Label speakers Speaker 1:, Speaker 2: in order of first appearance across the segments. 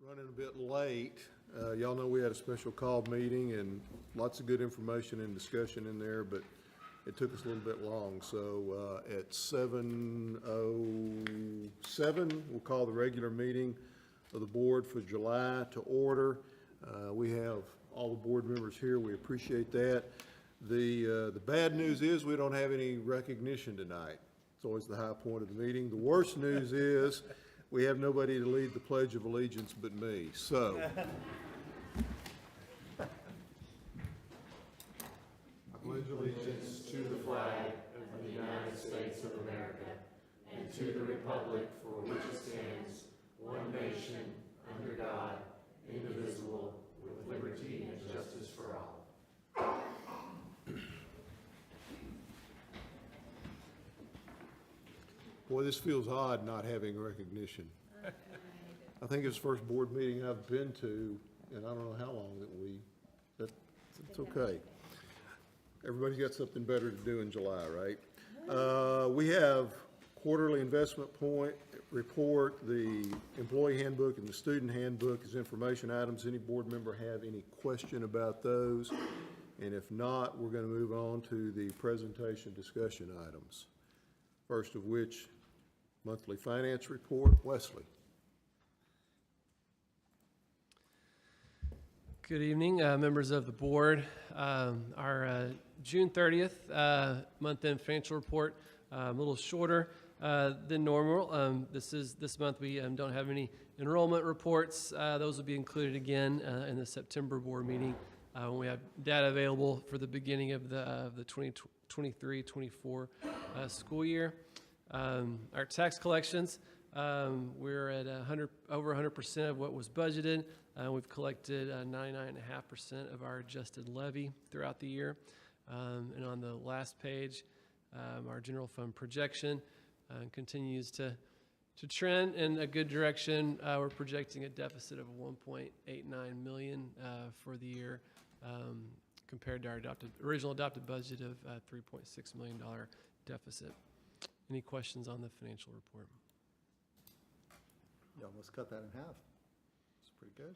Speaker 1: Running a bit late. Y'all know we had a special call meeting and lots of good information and discussion in there, but it took us a little bit long. So at 7:07, we'll call the regular meeting of the board for July to order. We have all the board members here. We appreciate that. The bad news is we don't have any recognition tonight. It's always the high point of the meeting. The worst news is we have nobody to lead the Pledge of Allegiance but me. So, I pledge allegiance to the flag of the United States of America and to the republic for which it stands, one nation, under God, indivisible, with liberty and justice for all. Boy, this feels odd not having recognition. I think it's the first board meeting I've been to, and I don't know how long it's okay. Everybody's got something better to do in July, right? We have quarterly investment point report, the employee handbook and the student handbook as information items. Any board member have any question about those? And if not, we're going to move on to the presentation discussion items. First of which, monthly finance report. Wesley.
Speaker 2: Good evening, members of the board. Our June 30th month-end financial report, a little shorter than normal. This month we don't have any enrollment reports. Those will be included again in the September board meeting when we have data available for the beginning of the 2023-24 school year. Our tax collections, we're at over 100% of what was budgeted. We've collected 99.5% of our adjusted levy throughout the year. And on the last page, our general fund projection continues to trend in a good direction. We're projecting a deficit of $1.89 million for the year compared to our original adopted budget of $3.6 million deficit. Any questions on the financial report?
Speaker 3: You almost cut that in half. It's pretty good.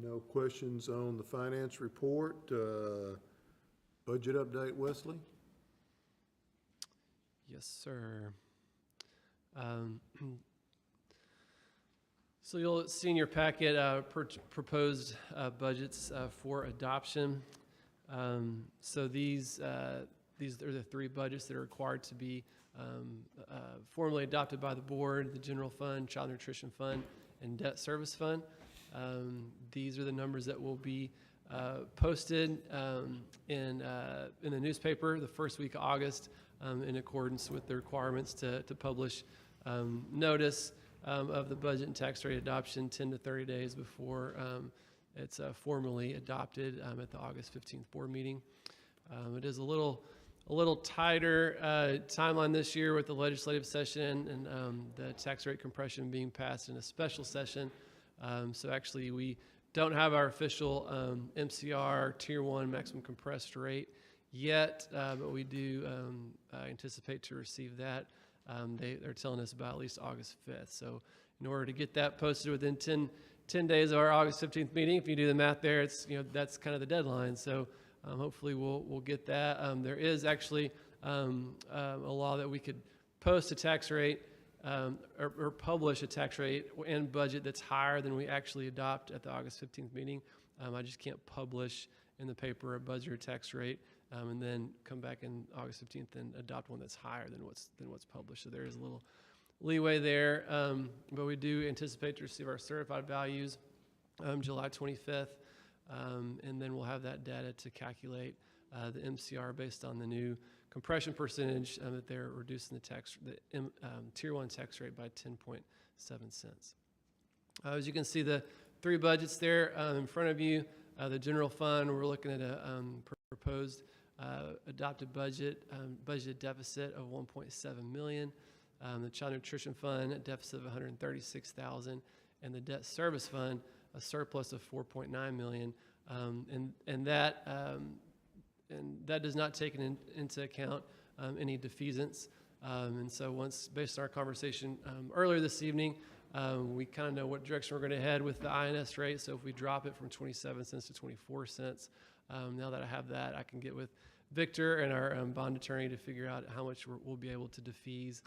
Speaker 1: No questions on the finance report. Budget update, Wesley?
Speaker 2: Yes, sir. So you'll see in your packet proposed budgets for adoption. So these are the three budgets that are required to be formally adopted by the board: the general fund, child nutrition fund, and debt service fund. These are the numbers that will be posted in the newspaper the first week of August in accordance with the requirements to publish notice of the budget and tax rate adoption 10 to 30 days before it's formally adopted at the August 15th board meeting. It is a little tighter timeline this year with the legislative session and the tax rate compression being passed in a special session. So actually we don't have our official MCR Tier 1 maximum compressed rate yet, but we do anticipate to receive that. They're telling us about at least August 5th. So in order to get that posted within 10 days of our August 15th meeting, if you do the math there, that's kind of the deadline. So hopefully we'll get that. There is actually a law that we could post a tax rate or publish a tax rate and budget that's higher than we actually adopt at the August 15th meeting. I just can't publish in the paper a budget or tax rate and then come back in August 15th and adopt one that's higher than what's published. So there is a little leeway there, but we do anticipate to receive our certified values July 25th, and then we'll have that data to calculate the MCR based on the new compression percentage that they're reducing the Tier 1 tax rate by 10.7 cents. As you can see, the three budgets there in front of you. The general fund, we're looking at a proposed adopted budgeted deficit of $1.7 million. The child nutrition fund, a deficit of $136,000, and the debt service fund, a surplus of $4.9 million. And that does not take into account any defeasance And so based on our conversation earlier this evening, we kind of know what direction we're going to head with the INS rate. So if we drop it from 27 cents to 24 cents, now that I have that, I can get with Victor and our bond attorney to figure out how much we'll be able to defease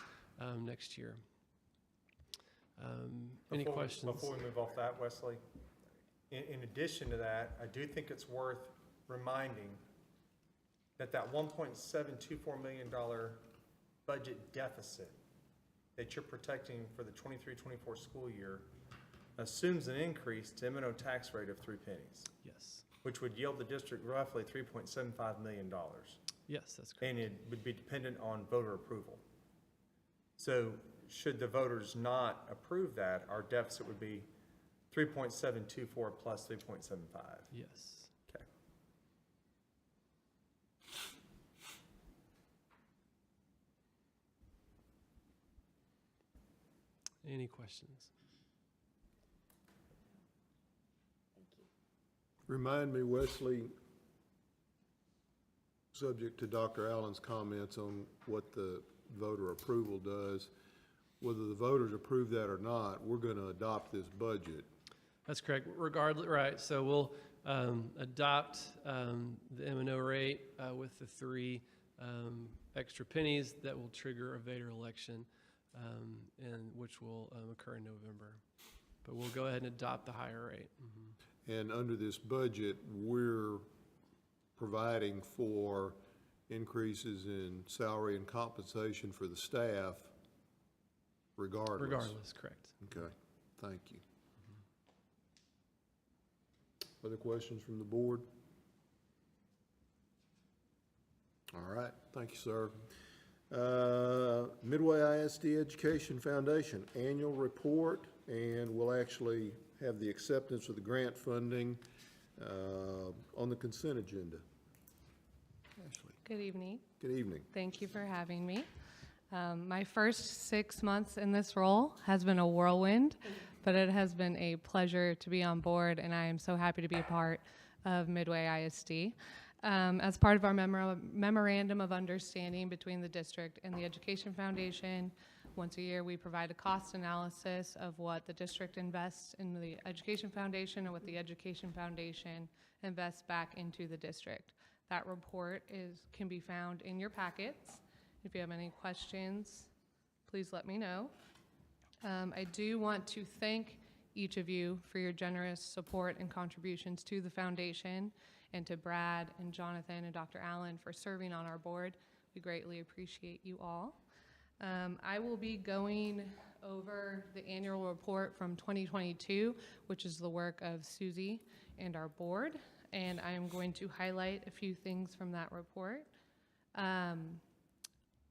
Speaker 2: next year. Any questions?
Speaker 4: Before we move off that, Wesley, in addition to that, I do think it's worth reminding that $1.724 million budget deficit that you're protecting for the 23-24 school year assumes an increase to M&O tax rate of 3 pennies.
Speaker 2: Yes.
Speaker 4: Which would yield the district roughly $3.75 million.
Speaker 2: Yes, that's correct.
Speaker 4: And it would be dependent on voter approval. So should the voters not approve that, our deficit would be 3.724 plus 3.75.
Speaker 2: Yes.
Speaker 4: Okay.
Speaker 2: Any questions?
Speaker 1: Remind me, Wesley, subject to Dr. Allen's comments on what the voter approval does, whether the voters approve that or not, we're going to adopt this budget.
Speaker 2: That's correct. Regardless, right. So we'll adopt the M&O rate with the 3 extra pennies that will trigger a Vader election, and which will occur in November. But we'll go ahead and adopt the higher rate. Mm-hmm.
Speaker 1: And under this budget, we're providing for increases in salary and compensation for the staff regardless.
Speaker 2: Regardless, correct.
Speaker 1: Okay, thank you. Other questions from the board? All right, thank you, sir. Midway ISD Education Foundation Annual Report, and we'll actually have the acceptance of the grant funding on the consent agenda. Ashley.
Speaker 5: Good evening.
Speaker 1: Good evening.
Speaker 5: Thank you for having me. My first 6 months in this role has been a whirlwind, but it has been a pleasure to be on board, and I am so happy to be a part of Midway ISD. As part of our memorandum of understanding between the district and the Education Foundation, once a year we provide a cost analysis of what the district invests in the Education Foundation and what the Education Foundation invests back into the district. That report can be found in your packets. If you have any questions, please let me know. I do want to thank each of you for your generous support and contributions to the foundation, and to Brad and Jonathan and Dr. Allen for serving on our board. We greatly appreciate you all. I will be going over the annual report from 2022, which is the work of Susie and our board, and I am going to highlight a few things from that report.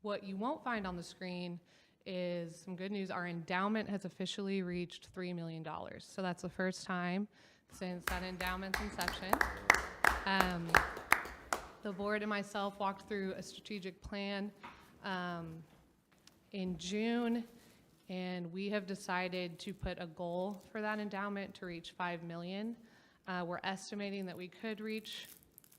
Speaker 5: What you won't find on the screen is some good news. Our endowment has officially reached $3 million. So that's the first time since that endowment's inception. The board and myself walked through a strategic plan in June, and we have decided to put a goal for that endowment to reach $5 million. We're estimating that we could reach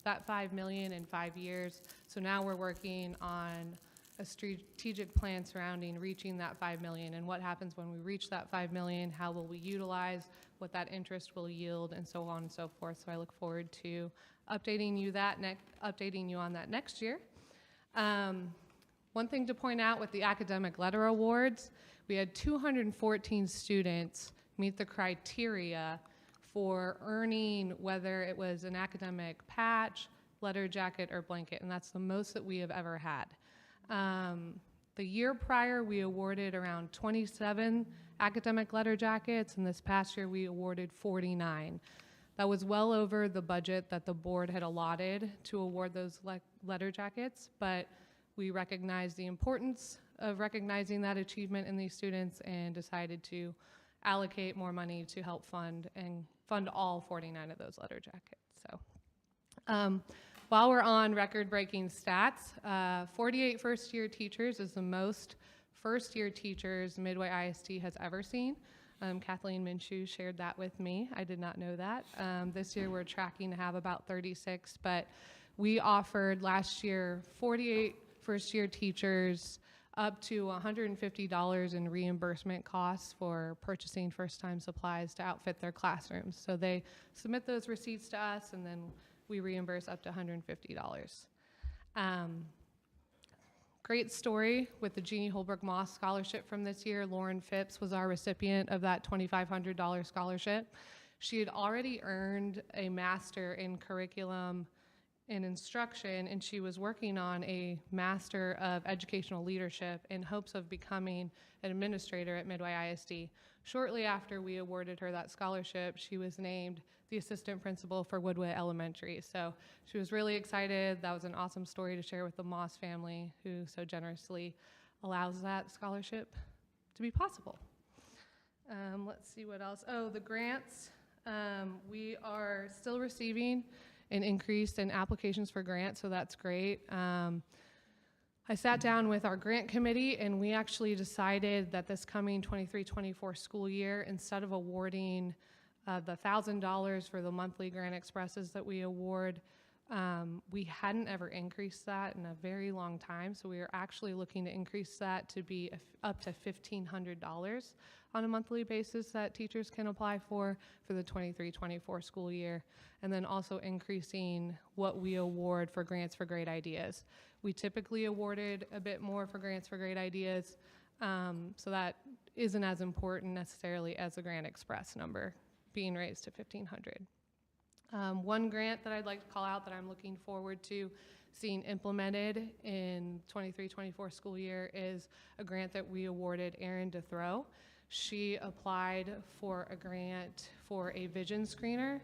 Speaker 5: that $5 million in 5 years. So now we're working on a strategic plan surrounding reaching that $5 million, and what happens when we reach that $5 million, how will we utilize, what that interest will yield, and so on and so forth. So I look forward to updating you on that next year. One thing to point out with the academic letter awards, we had 214 students meet the criteria for earning, whether it was an academic patch, letter jacket, or blanket, and that's the most that we have ever had. The year prior, we awarded around 27 academic letter jackets, and this past year we awarded 49. That was well over the budget that the board had allotted to award those letter jackets, but we recognized the importance of recognizing that achievement in these students and decided to allocate more money to help fund all 49 of those letter jackets. So while we're on record-breaking stats, 48 first-year teachers is the most first-year teachers Midway ISD has ever seen. Kathleen Minshew shared that with me. I did not know that. This year we're tracking to have about 36, but we offered last year 48 first-year teachers up to $150 in reimbursement costs for purchasing first-time supplies to outfit their classrooms. So they submit those receipts to us, and then we reimburse up to $150. Great story with the Jeannie Holbrook Moss Scholarship from this year. Lauren Phipps was our recipient of that $2,500 scholarship. She had already earned a master in curriculum and instruction, and she was working on a master of educational leadership in hopes of becoming an administrator at Midway ISD. Shortly after we awarded her that scholarship, she was named the assistant principal for Woodway Elementary. So she was really excited. That was an awesome story to share with the Moss family, who so generously allows that scholarship to be possible. Let's see what else. Oh, the grants. We are still receiving an increase in applications for grants, so that's great. I sat down with our grant committee, and we actually decided that this coming 23-24 school year, instead of awarding the $1,000 for the monthly grant expresses that we award, we hadn't ever increased that in a very long time, so we are actually looking to increase that to be up to $1,500 on a monthly basis that teachers can apply for the 23-24 school year, and then also increasing what we award for grants for great ideas. We typically awarded a bit more for grants for great ideas, so that isn't as important necessarily as the Grant Express number being raised to $1,500. One grant that I'd like to call out that I'm looking forward to seeing implemented in 23-24 school year is a grant that we awarded Erin DeThrow. She applied for a grant for a vision screener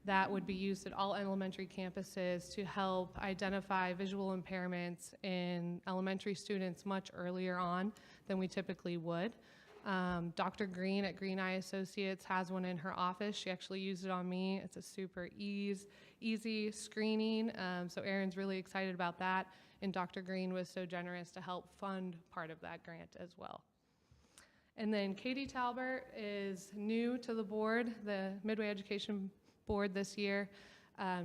Speaker 5: that would be used at all elementary campuses to help identify visual impairments in elementary students much earlier on than we typically would. Dr. Green at Green Eye Associates has one in her office. She actually used it on me. It's a super easy screening, so Erin's really excited about that, and Dr. Green was so generous to help fund part of that grant as well. And then Katie Talbert is new to the board, the Midway Education Board this year.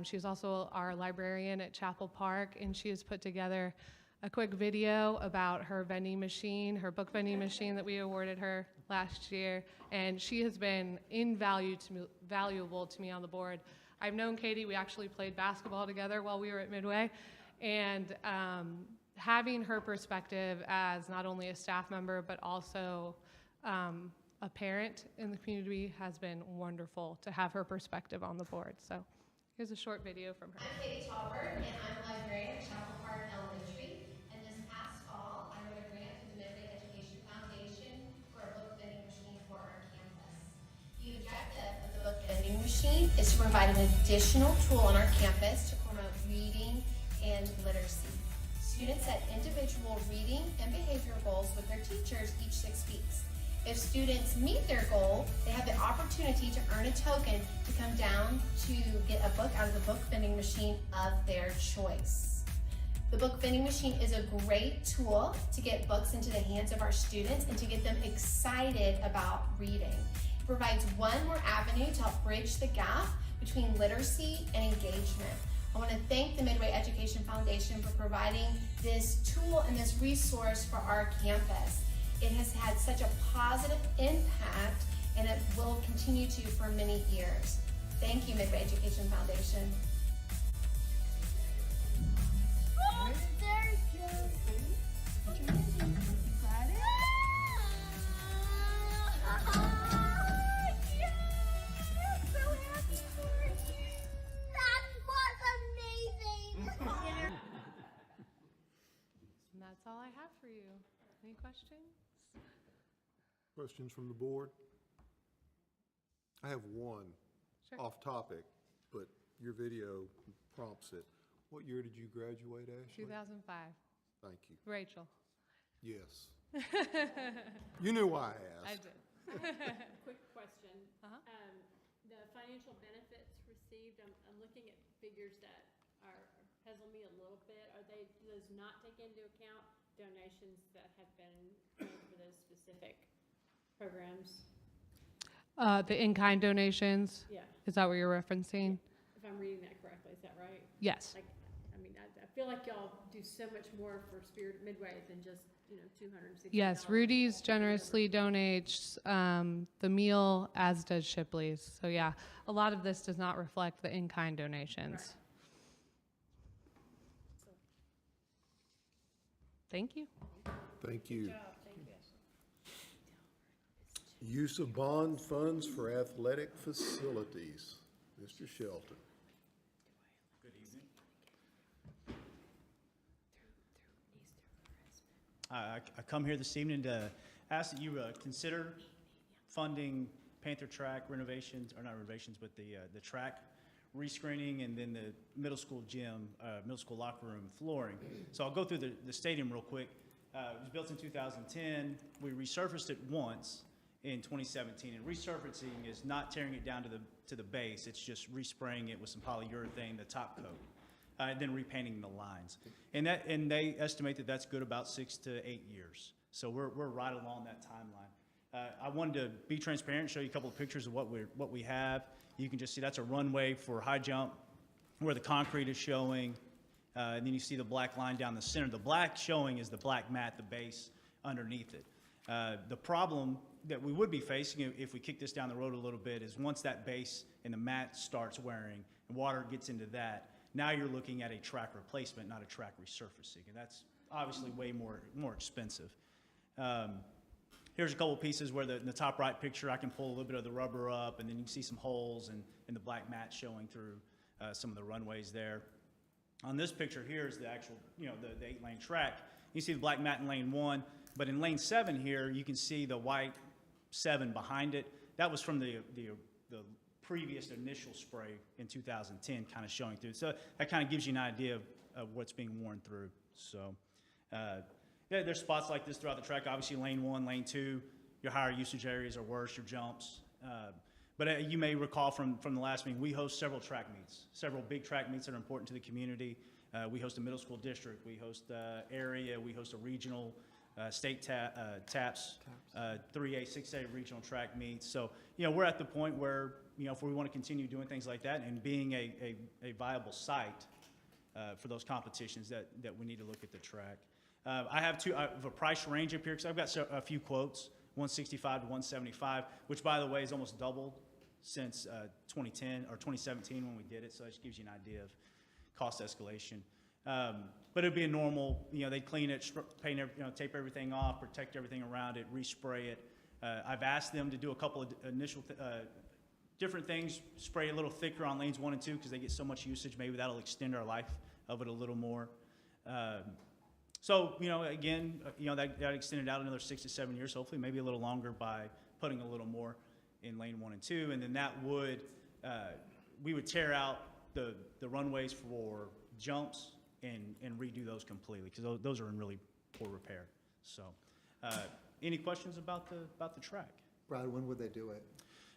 Speaker 5: She's also our librarian at Chapel Park, and she has put together a quick video about her vending machine, her book vending machine that we awarded her last year, and she has been valuable to me on the board. I've known Katie, we actually played basketball together while we were at Midway, and having her perspective as not only a staff member, but also a parent in the community has been wonderful to have her perspective on the board. So here's a short video from her.
Speaker 6: I'm Katie Talbert, and I'm a librarian at Chapel Park Elementary. And this past fall, I wrote a grant through the Midway Education Foundation for a book vending machine for our campus. The objective of the book vending machine is to provide an additional tool on our campus to promote reading and literacy. Students set individual reading and behavioral goals with their teachers each 6 weeks. If students meet their goal, they have the opportunity to earn a token to come down to get a book out of the book vending machine of their choice. The book vending machine is a great tool to get books into the hands of our students and to get them excited about reading. It provides one more avenue to help bridge the gap between literacy and engagement. I want to thank the Midway Education Foundation for providing this tool and this resource for our campus. It has had such a positive impact, and it will continue to for many years. Thank you, Midway Education Foundation.
Speaker 7: Oh, there you go. Got it? Yeah, I'm so happy for you. That was amazing.
Speaker 5: And that's all I have for you. Any questions?
Speaker 1: Questions from the board? I have one,
Speaker 5: Sure.
Speaker 1: off topic, but your video prompts it. What year did you graduate, Ashley?
Speaker 5: 2005.
Speaker 1: Thank you.
Speaker 5: Rachel.
Speaker 1: Yes. You knew why I
Speaker 5: I
Speaker 1: asked.
Speaker 5: did.
Speaker 8: Quick question.
Speaker 5: Uh-huh.
Speaker 8: The financial benefits received, I'm looking at figures that puzzle me a little bit. Do those not take into account donations that have been made for those specific programs?
Speaker 5: The in-kind donations,
Speaker 8: Yeah,
Speaker 5: is that what you're referencing?
Speaker 8: if I'm reading that correctly, is that right?
Speaker 5: Yes.
Speaker 8: Like, I mean, I feel like y'all do so much more for Spirit Midway than just $260?
Speaker 5: Yes, Rudy's generously donates the meal, as does Shipley's. So yeah, a lot of this does not reflect the in-kind donations. Thank you.
Speaker 1: Thank you. Use of bond funds for athletic facilities. Mr. Shelton.
Speaker 9: Good evening. I come here this evening to ask that you consider funding Panther track renovations, or not renovations, but the track rescreening, and then the middle school gym, middle school locker room flooring. So I'll go through the stadium real quick. It was built in 2010. We resurfaced it once in 2017, and resurfacing is not tearing it down to the base. It's just respraying it with some polyurethane, the top coat, and then repainting the lines. And they estimate that that's good about 6 to 8 years. So we're right along that timeline. I wanted to be transparent and show you a couple of pictures of what we have. You can just see that's a runway for high jump where the concrete is showing. And then you see the black line down the center. The black showing is the black mat, the base underneath it. The problem that we would be facing if we kick this down the road a little bit is once that base and the mat starts wearing and water gets into that, now you're looking at a track replacement, not a track resurfacing. And that's obviously way more expensive. Here's a couple of pieces where in the top right picture, I can pull a little bit of the rubber up, and then you can see some holes and the black mat showing through some of the runways there. On this picture here is the actual, the 8-lane track. You see the black mat in lane 1, but in lane 7 here, you can see the white 7 behind it. That was from the previous initial spray in 2010 kind of showing through. So that kind of gives you an idea of what's being worn through. So yeah, there's spots like this throughout the track. Obviously lane 1, lane 2, your higher usage areas are worse, your jumps. But you may recall from the last meeting, we host several track meets, several big track meets that are important to the community. We host a middle school district, we host area, we host a regional state TAPS, 3A, 6A regional track meets. So, we're at the point where, if we want to continue doing things like that and being a viable site for those competitions, that we need to look at the track. I have a price range up here because I've got a few quotes, 165 to 175, which by the way is almost doubled since 2010 or 2017 when we did it. So that just gives you an idea of cost escalation. But it'd be a normal, they'd clean it, paint, tape everything off, protect everything around it, respray it. I've asked them to do a couple of initial different things, spray a little thicker on lanes 1 and 2 because they get so much usage. Maybe that'll extend our life of it a little more. So, again, that extended out another 6 to 7 years, hopefully, maybe a little longer by putting a little more in lane 1 and 2. And then that would, we would tear out the runways for jumps and redo those completely because those are in really poor repair. So, any questions about the track?
Speaker 3: Brad, when would they do it?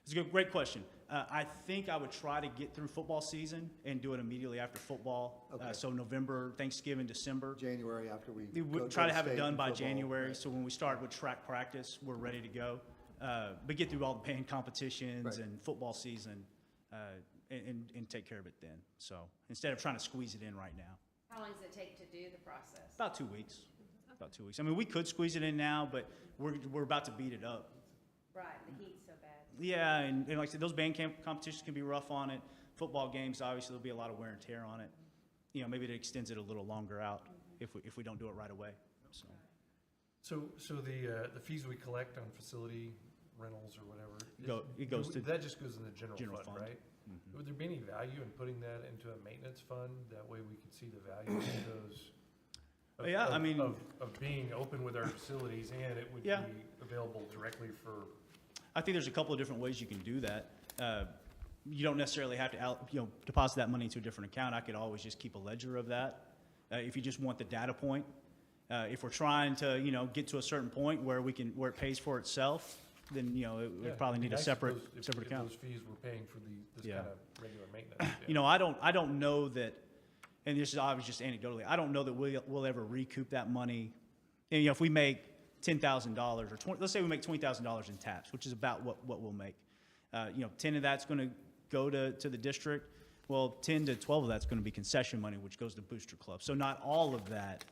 Speaker 9: It's a great question. I think I would try to get through football season and do it immediately after football.
Speaker 3: Okay.
Speaker 9: So November, Thanksgiving, December.
Speaker 3: January after we
Speaker 9: We would try to have it done by January. So when we start with track practice, we're ready to go. But get through all the band competitions
Speaker 3: Right.
Speaker 9: and football season and take care of it then. So instead of trying to squeeze it in right now.
Speaker 10: How long does it take to do the process?
Speaker 9: About 2 weeks. About 2 weeks. I mean, we could squeeze it in now, but we're about to beat it up.
Speaker 10: Right, the heat's so bad.
Speaker 9: Yeah, and like I said, those band camp competitions can be rough on it. Football games, obviously, there'll be a lot of wear and tear on it. Maybe it extends it a little longer out if we don't do it right away. So
Speaker 11: So the fees we collect on facility rentals or whatever,
Speaker 9: it goes to
Speaker 11: that just goes in the general
Speaker 9: general
Speaker 11: fund,
Speaker 9: fund.
Speaker 11: right? Would there be any value in putting that into a maintenance fund? That way we could see the value of those.
Speaker 9: Yeah, I mean-
Speaker 11: Of being open with our facilities, and it would be
Speaker 9: Yeah.
Speaker 11: available directly for.
Speaker 9: I think there's a couple of different ways you can do that. You don't necessarily have to deposit that money into a different account. I could always just keep a ledger of that if you just want the data point. If we're trying to get to a certain point where it pays for itself, then it would probably need a separate account.
Speaker 11: If those fees were paying for this
Speaker 9: Yeah.
Speaker 11: kind of regular maintenance.
Speaker 9: I don't know that, and this is obviously just anecdotally, I don't know that we'll ever recoup that money. And, if we make $10,000 or let's say we make $20,000 in TAPS, which is about what we'll make. 10 of that's going to go to the district. Well, 10 to 12 of that's going to be concession money, which goes to Booster Club. So not all of that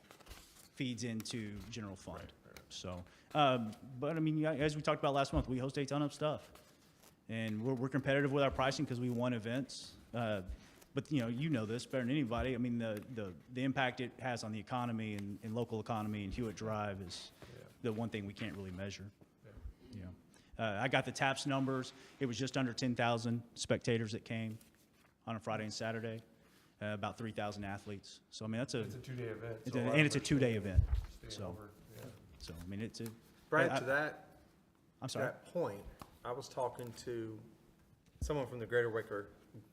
Speaker 9: feeds into general fund. So, but I mean, yeah, as we talked about last month, we host a ton of stuff. And we're competitive with our pricing because we won events. But you know this better than anybody. I mean, the impact it has on the economy and local economy and Hewitt Drive is the one thing we can't really measure. I got the TAPS numbers. It was just under 10,000 spectators that came on a Friday and Saturday, about 3,000 athletes. So I mean, it's a
Speaker 11: 2-day event.
Speaker 9: and it's a 2-day event.
Speaker 11: Staying
Speaker 9: So,
Speaker 11: over, yeah.
Speaker 9: so I mean, it's a.
Speaker 4: Brad,
Speaker 9: I-
Speaker 4: to that,
Speaker 9: I'm
Speaker 4: to
Speaker 9: sorry.
Speaker 4: that point, I was talking to someone from the Greater Waco,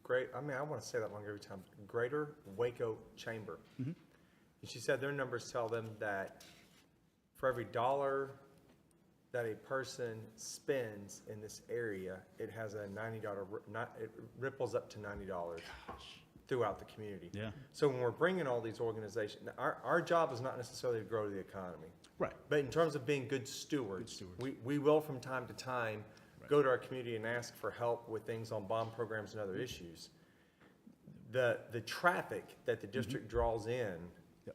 Speaker 4: I want to say that wrong every time, Greater Waco Chamber.
Speaker 9: Mhm.
Speaker 4: And she said their numbers tell them that for every dollar that a person spends in this area, it has a $90, it ripples up to $90 throughout the community.
Speaker 9: Yeah.
Speaker 4: So when we're bringing all these organizations, our job is not necessarily to grow the economy.
Speaker 9: Right.
Speaker 4: But in terms of being good stewards,
Speaker 9: stewards.
Speaker 4: we will from time to time go to our community and ask for help with things on bond programs and other issues. The traffic that the district draws in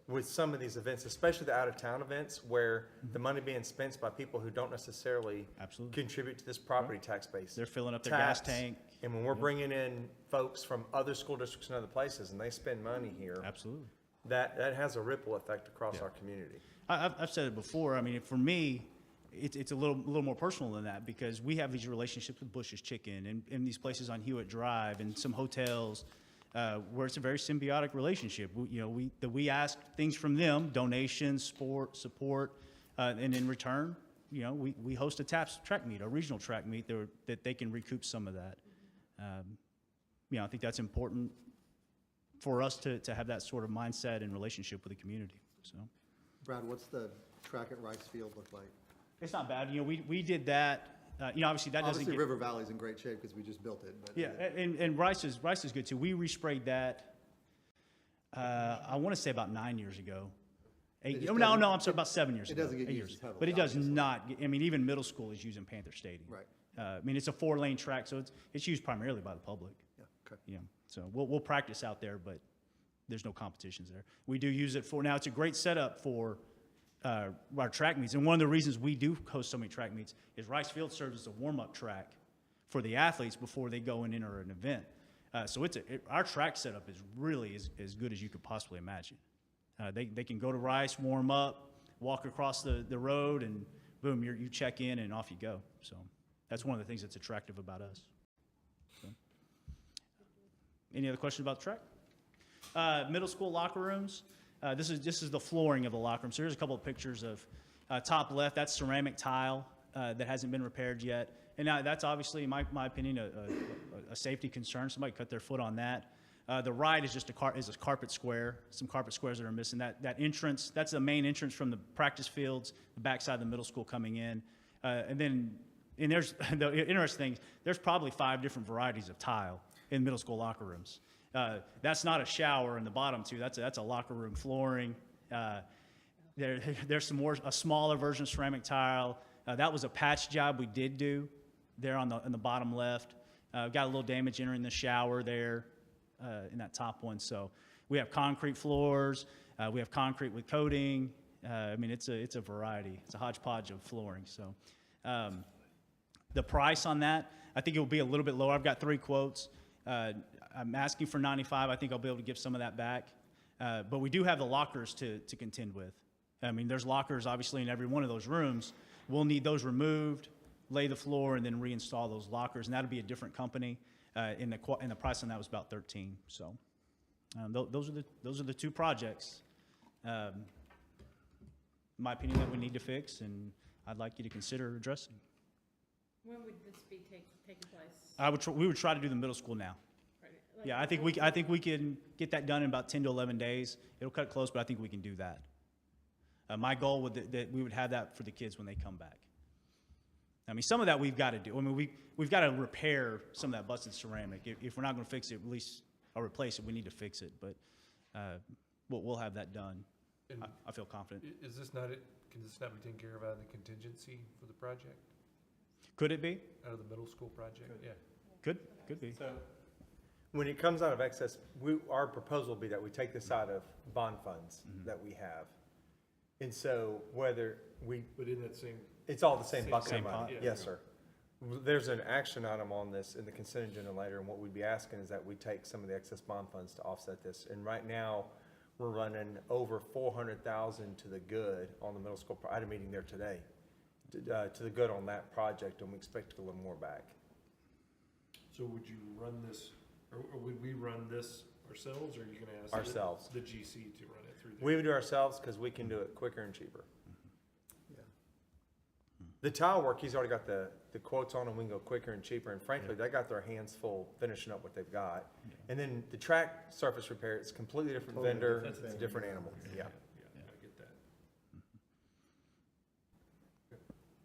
Speaker 4: with some of these events, especially the out-of-town events, where the money being spent by people who don't necessarily
Speaker 9: Absolutely.
Speaker 4: contribute to this property tax base.
Speaker 9: They're filling up their gas
Speaker 4: Tax.
Speaker 9: tank.
Speaker 4: And when we're bringing in folks from other school districts and other places, and they spend money here,
Speaker 9: Absolutely.
Speaker 4: that has a ripple effect across our community.
Speaker 9: I've said it before. I mean, for me, it's a little more personal than that because we have these relationships with Bush's Chicken and these places on Hewitt Drive and some hotels where it's a very symbiotic relationship. We ask things from them, donations, support, and in return, we host a TAPS track meet, a regional track meet that they can recoup some of that. I think that's important for us to have that sort of mindset and relationship with the community. So.
Speaker 3: Brad, what's the track at Rice Field look like?
Speaker 9: It's not bad. We did that. Obviously that doesn't
Speaker 3: Obviously,
Speaker 9: get.
Speaker 3: River Valley's in great shape because we just built it. But
Speaker 9: Yeah, and Rice is good too. We resprayed that. I want to say about 9 years ago.
Speaker 3: It just
Speaker 9: I'm sorry, about 7 years
Speaker 3: it
Speaker 9: ago.
Speaker 3: doesn't get
Speaker 9: 8
Speaker 3: used
Speaker 9: years.
Speaker 3: as heavily,
Speaker 9: But it does
Speaker 3: obviously.
Speaker 9: not. I mean, even middle school is using Panther Stadium.
Speaker 3: Right.
Speaker 9: I mean, it's a 4-lane track, so it's used primarily by the public.
Speaker 3: Yeah, okay.
Speaker 9: So we'll practice out there, but there's no competitions there. We do use it now. It's a great setup for our track meets, and one of the reasons we do host so many track meets is Rice Field serves as a warm-up track for the athletes before they go and enter an event. So our track setup is really as good as you could possibly imagine. They can go to Rice, warm up, walk across the road, and boom, you check in and off you go. So that's one of the things that's attractive about us. So. Any other questions about the track? Middle school locker rooms. This is the flooring of the locker room. So here's a couple of pictures of top left. That's ceramic tile that hasn't been repaired yet. And now that's obviously, in my opinion, a safety concern. Somebody cut their foot on that. The right is just a carpet square. Some carpet squares that are missing. That entrance, that's the main entrance from the practice fields, the backside of the middle school coming in. And there's the interesting thing. There's probably 5 different varieties of tile in middle school locker rooms. That's not a shower in the bottom two. That's a locker room flooring. There's a smaller version of ceramic tile. That was a patch job we did do there on the bottom left. Got a little damage entering the shower there in that top one. So we have concrete floors. We have concrete with coating. I mean, it's a variety. It's a hodgepodge of flooring. So the price on that, I think it will be a little bit lower. I've got 3 quotes. I'm asking for $95. I think I'll be able to give some of that back. But we do have the lockers to contend with. I mean, there's lockers obviously in every one of those rooms. We'll need those removed, lay the floor, and then reinstall those lockers. And that'll be a different company. And the price on that was about $13. So those are the 2 projects, in my opinion, that we need to fix, and I'd like you to consider addressing.
Speaker 8: When would this be taking place?
Speaker 9: We would try to do the middle school now.
Speaker 8: Like,
Speaker 9: Yeah, I think we can get that done in about 10 to 11 days. It'll cut close, but I think we can do that. My goal would that we would have that for the kids when they come back. I mean, some of that we've got to do. I mean, we've got to repair some of that busted ceramic. If we're not going to fix it, at least or replace it, we need to fix it. But we'll have that done.
Speaker 11: And
Speaker 9: I feel confident.
Speaker 11: Is this not it? Can this not be taken care of out of the contingency for the project?
Speaker 9: Could it be?
Speaker 11: Out of the middle school project? Yeah.
Speaker 9: Could be.
Speaker 4: So when it comes out of excess, our proposal will be that we take this out of bond funds that we have. And so whether we,
Speaker 11: But in that same,
Speaker 4: it's all the same
Speaker 11: Same-
Speaker 4: bucket
Speaker 9: same
Speaker 4: of money.
Speaker 9: pot.
Speaker 11: Yeah.
Speaker 4: Yes, sir. There's an action item on this in the consent agenda later, and what we'd be asking is that we take some of the excess bond funds to offset this. And right now, we're running over 400,000 to the good on the middle school. I had a meeting there today, to the good on that project, and we expect to get a little more back.
Speaker 11: so would you run this, or would we run this ourselves, or are you gonna ask?
Speaker 4: Ourselves.
Speaker 11: The GC to run it through there?
Speaker 4: We would do it ourselves because we can do it quicker and cheaper.
Speaker 3: Yeah.
Speaker 4: The tile work, he's already got the quotes on, and we can go quicker and cheaper, and frankly, they got their hands full finishing up what they've got. And then the track surface repair, it's a completely different
Speaker 3: Totally
Speaker 4: vendor,
Speaker 3: different
Speaker 4: it's a
Speaker 3: thing.
Speaker 4: different animal, yeah.
Speaker 11: Yeah, I get that.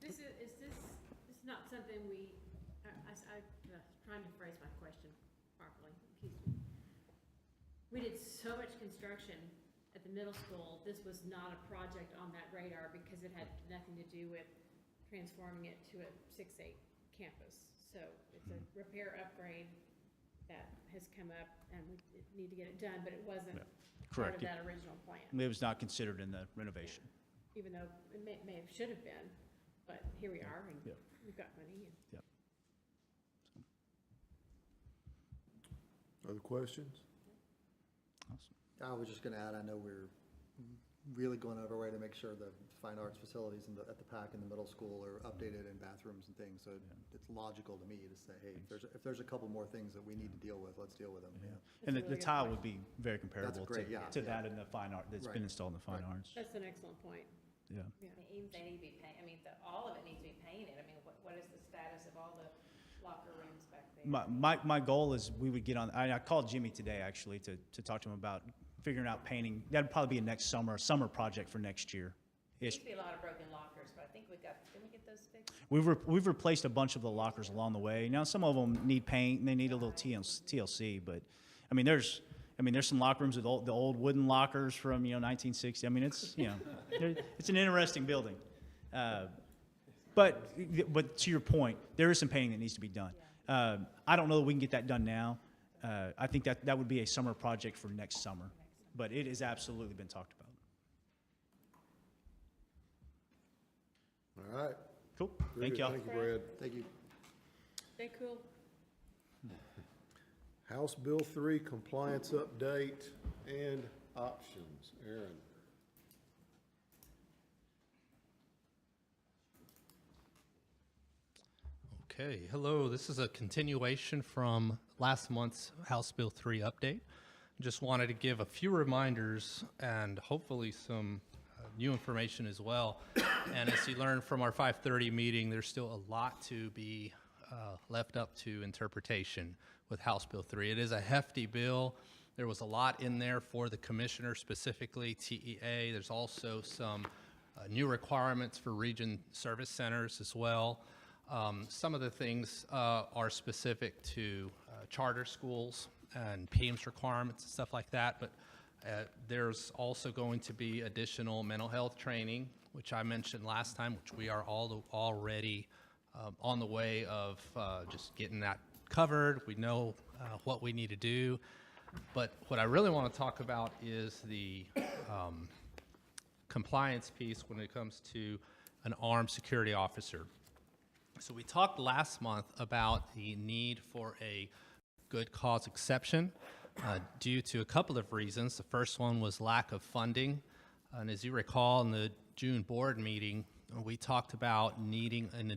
Speaker 8: This is not something we, trying to phrase my question properly, excuse me. We did so much construction at the middle school, this was not a project on that radar because it had nothing to do with transforming it to a 6-8 campus. So it's a repair upgrade that has come up and we need to get it done, but it wasn't part of
Speaker 9: Correct.
Speaker 8: that original plan.
Speaker 9: It was not considered in the renovation.
Speaker 8: Even though it may have, should have been, but here we are and
Speaker 9: Yeah.
Speaker 8: we've got money and
Speaker 1: Other questions?
Speaker 3: I was just gonna add, I know we're really going out of our way to make sure the fine arts facilities at the PAC and the middle school are updated in bathrooms and things, so it's logical to me to say, hey, if there's a couple more things that we need to deal with, let's deal with them, yeah.
Speaker 9: And
Speaker 8: That's a
Speaker 9: the
Speaker 8: really good
Speaker 9: tile
Speaker 8: point.
Speaker 9: would be very comparable
Speaker 3: great, yeah,
Speaker 9: to
Speaker 3: yeah.
Speaker 9: that in the fine art, that's been
Speaker 3: Right.
Speaker 9: installed in the fine
Speaker 3: Right.
Speaker 9: arts.
Speaker 8: That's an excellent point.
Speaker 9: Yeah.
Speaker 8: Yeah.
Speaker 10: Even they need to be I mean, all of it needs to be painted. I mean, what is the status of all the locker rooms back there?
Speaker 9: My goal is we would get on, I called Jimmy today actually to talk to him about figuring out painting. That'd probably be a summer project for next year.
Speaker 10: There used to be a lot of broken lockers, but I think didn't we get those fixed?
Speaker 9: We've replaced a bunch of the lockers along the way. Now some of them need paint and they need a little TLC, but I mean there's some locker rooms with the old wooden lockers from 1960. I mean it's it's an interesting building. But to your point, there is some painting that needs to be done. I don't know that we can get that done now. I think that would be a summer project for next summer, but it has absolutely been talked about.
Speaker 1: All right.
Speaker 9: Cool.
Speaker 1: Very
Speaker 9: Thank
Speaker 1: good.
Speaker 9: y'all.
Speaker 1: Thank you, Brad.
Speaker 3: Thank you.
Speaker 8: Stay cool.
Speaker 1: House Bill 3 compliance update and options. Aaron.
Speaker 12: Okay, hello. This is a continuation from last month's House Bill 3 update. Just wanted to give a few reminders and hopefully some new information as well. And as you learned from our 5:30 meeting, there's still a lot to be left up to interpretation with House Bill 3. It is a hefty bill. There was a lot in there for the commissioner, specifically TEA. There's also some new requirements for region service centers as well. Some of the things are specific to charter schools and PEMS requirements and stuff like that, but there's also going to be additional mental health training, which I mentioned last time, which we are already on the way of just getting that covered. We know what we need to do, but what I really want to talk about is the compliance piece when it comes to an armed security officer. So we talked last month about the need for a good cause exception due to a couple of reasons. The first one was lack of funding. And as you recall, in the June board meeting, we talked about needing about an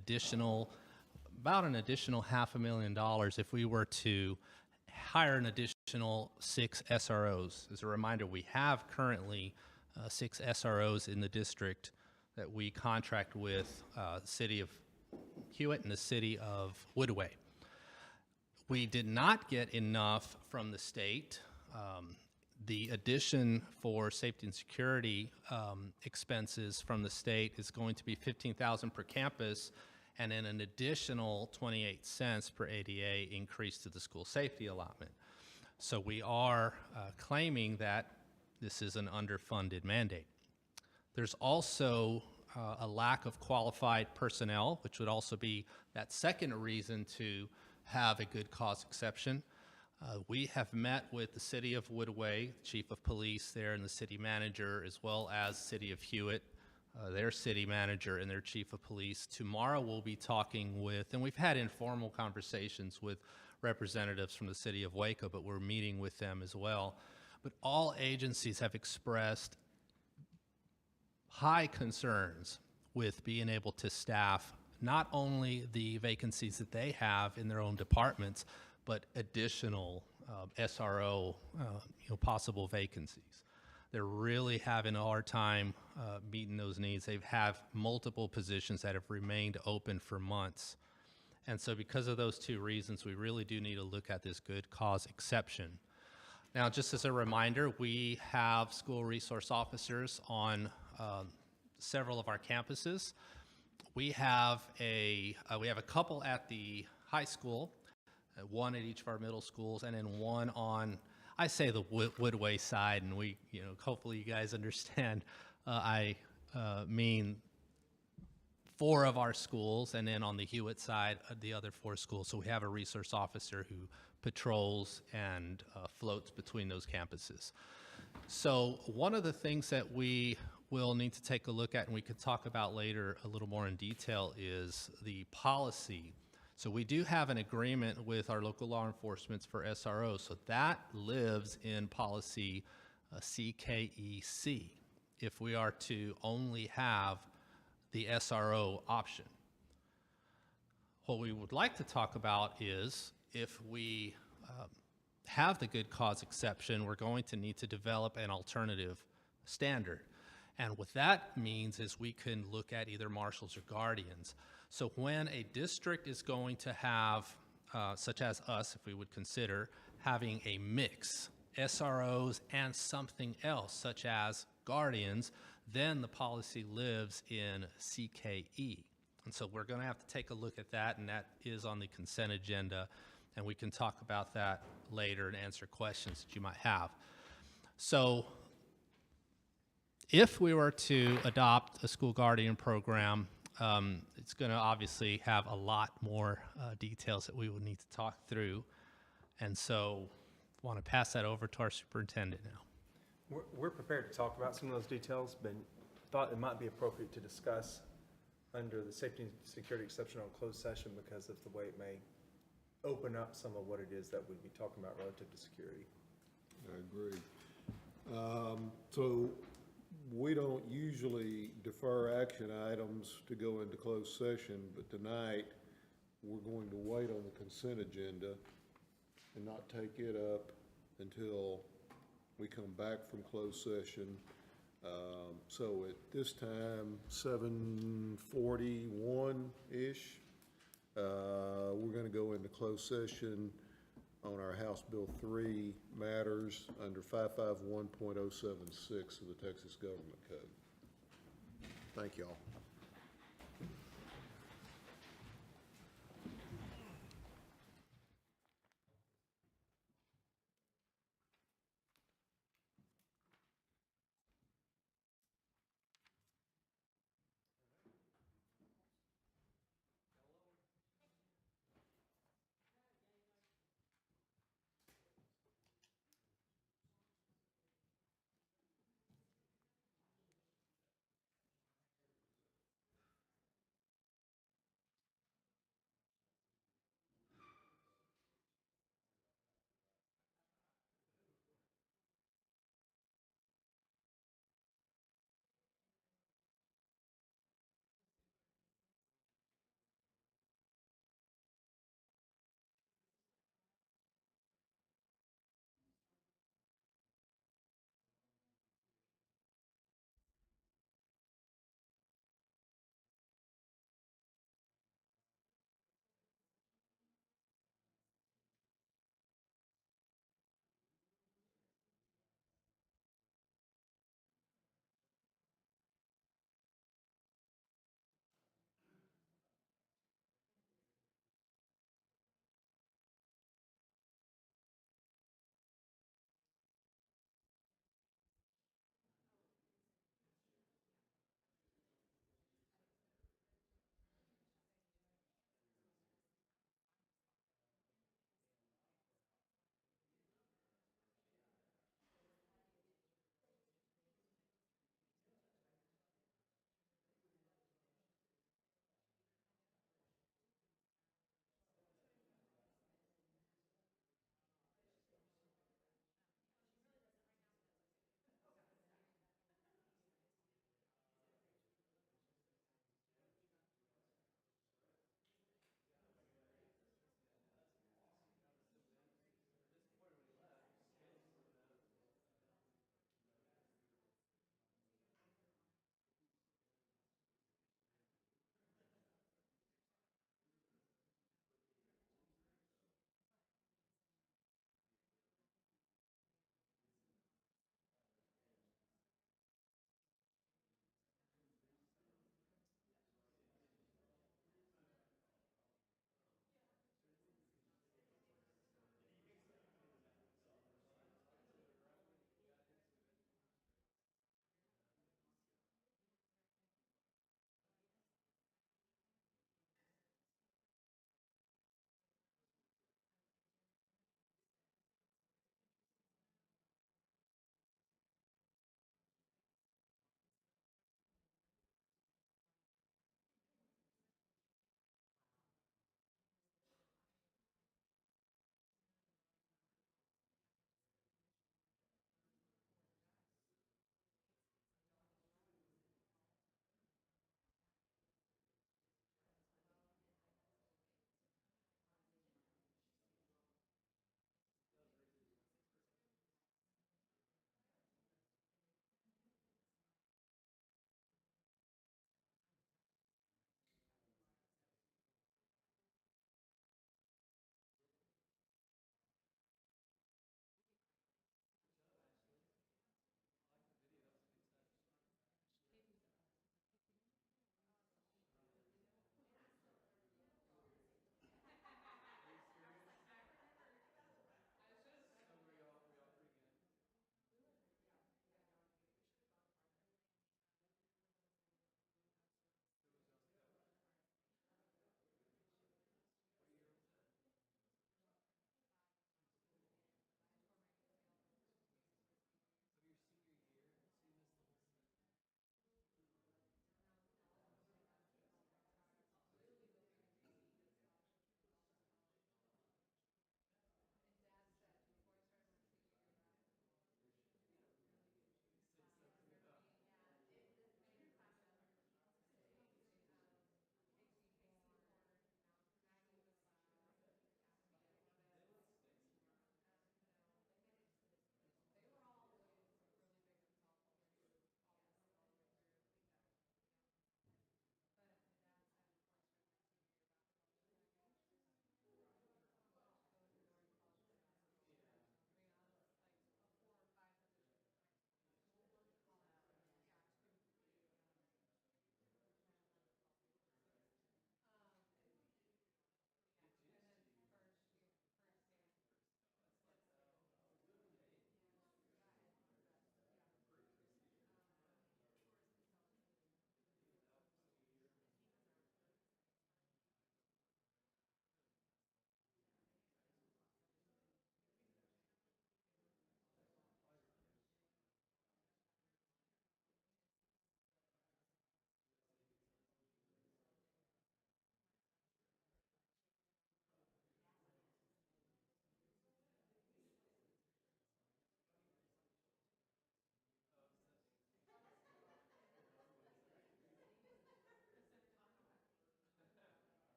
Speaker 12: additional $500,000 if we were to hire an additional 6 SROs. As a reminder, we have currently 6 SROs in the district that we contract with the city of Hewitt and the city of Midway. We did not get enough from the state. The addition for safety and security expenses from the state is going to be $15,000 per campus, and then an additional 28 cents per ADA increase to the school safety allotment. So we are claiming that this is an underfunded mandate. There's also a lack of qualified personnel, which would also be that second reason to have a good cause exception. We have met with the City of Midway, Chief of Police there, and the City Manager, as well as City of Hewitt, their City Manager and their Chief of Police. Tomorrow we'll be talking with, and we've had informal conversations with representatives from the City of Waco, but we're meeting with them as well. But all agencies have expressed high concerns with being able to staff not only the vacancies that they have in their own departments, but additional SRO possible vacancies. They're really having a hard time meeting those needs. They have multiple positions that have remained open for months. And so because of those two reasons, we really do need to look at this good cause exception. Now, just as a reminder, we have school resource officers on several of our campuses. We have a couple at the high school, one at each of our middle schools, and then one on, I say the Woodway side, and we, hopefully you guys understand, I mean 4 of our schools, and then on the Hewitt side, the other 4 schools. So we have a resource officer who patrols and floats between those campuses. So one of the things that we will need to take a look at, and we could talk about later a little more in detail, is the policy. So we do have an agreement with our local law enforcement for SRO, so that lives in policy CKEC if we are to only have the SRO option. What we would like to talk about is if we have the good cause exception, we're going to need to develop an alternative standard. And what that means is we can look at either marshals or guardians. So when a district is going to have, such as us, if we would consider, having a mix, SROs and something else, such as guardians, then the policy lives in CKE. And so we're going to have to take a look at that, and that is on the consent agenda, and we can talk about that later and answer questions that you might have. So if we were to adopt a school guardian program, it's going to obviously have a lot more details that we would need to talk through. And so I want to pass that over to our superintendent now.
Speaker 4: We're prepared to talk about some of those details, but thought it might be appropriate to discuss under the safety and security exception on closed session because of the way it may open up some of what it is that we'd be talking about relative to security.
Speaker 1: I agree. So we don't usually defer action items to go into closed session, but tonight we're going to wait on the consent agenda and not take it up until we come back from closed session. So at this time, 7:41-ish, we're going to go into closed session on our House Bill 3 matters under 551.076 of the Texas Government Code. Thank y'all.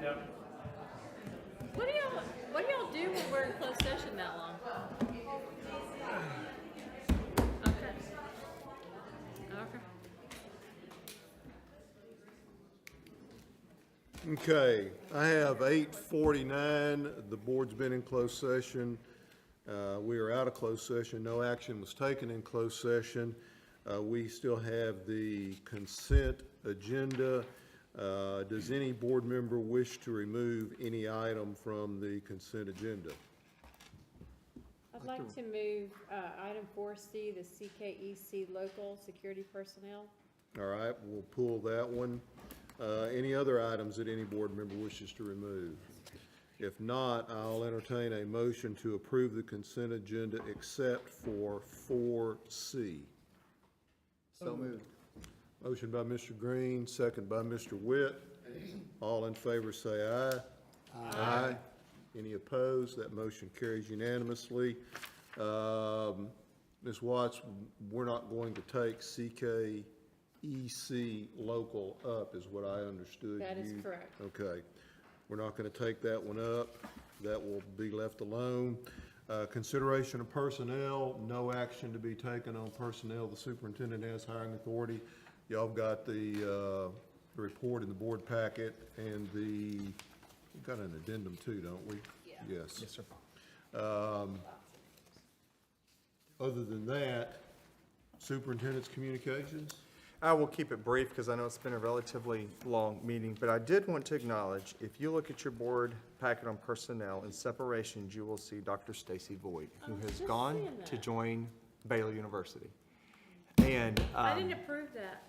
Speaker 8: What do y'all do when we're in closed session that long? Okay.
Speaker 1: Okay, I have 8:49. The board's been in closed session. We are out of closed session. No action was taken in closed session. We still have the consent agenda. Does any board member wish to remove any item from the consent agenda?
Speaker 8: I'd like to move item 4C, the CKEC local security personnel.
Speaker 1: All right, we'll pull that one. Any other items that any board member wishes to remove? If not, I'll entertain a motion to approve the consent agenda except for 4C.
Speaker 3: So moved.
Speaker 1: Motion by Mr. Green, second by Mr. Witt. All in favor say aye. Aye. Any opposed? That motion carries unanimously. Ms. Watts, we're not going to take CKEC local up, is what I understood.
Speaker 8: That is correct.
Speaker 1: Okay. We're not going to take that one up. That will be left alone. Consideration of personnel, no action to be taken on personnel. The superintendent has hiring authority. Y'all got the report in the board packet, and we've got an addendum too, don't we?
Speaker 10: Yeah.
Speaker 1: Yes.
Speaker 4: Yes, sir.
Speaker 1: Other than that, superintendent's communications?
Speaker 4: I will keep it brief because I know it's been a relatively long meeting, but I did want to acknowledge, if you look at your board packet on personnel, in separations, you will see Dr. Stacy Voigt, who has gone to join Baylor University. And
Speaker 8: I didn't approve that.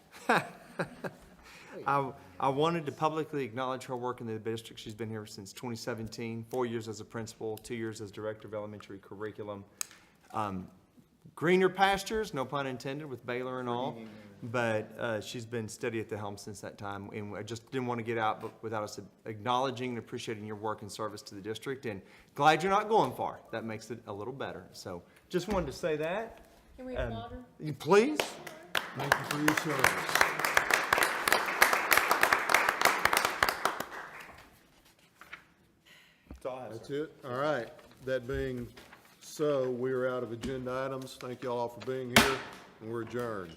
Speaker 4: I wanted to publicly acknowledge her work in the district. She's been here since 2017, 4 years as a principal, 2 years as director of elementary curriculum. Greener pastures, no pun intended, with Baylor and all, but she's been steady at the helm since that time, and I just didn't want to get out without us acknowledging and appreciating your work and service to the district, and glad you're not going far. That makes it a little better. So just wanted to say that.
Speaker 8: Can we applaud her?
Speaker 4: You please?
Speaker 1: Thank you for your service. That's it? All right. That being so, we are out of agenda items. Thank you all for being here, and we're adjourned.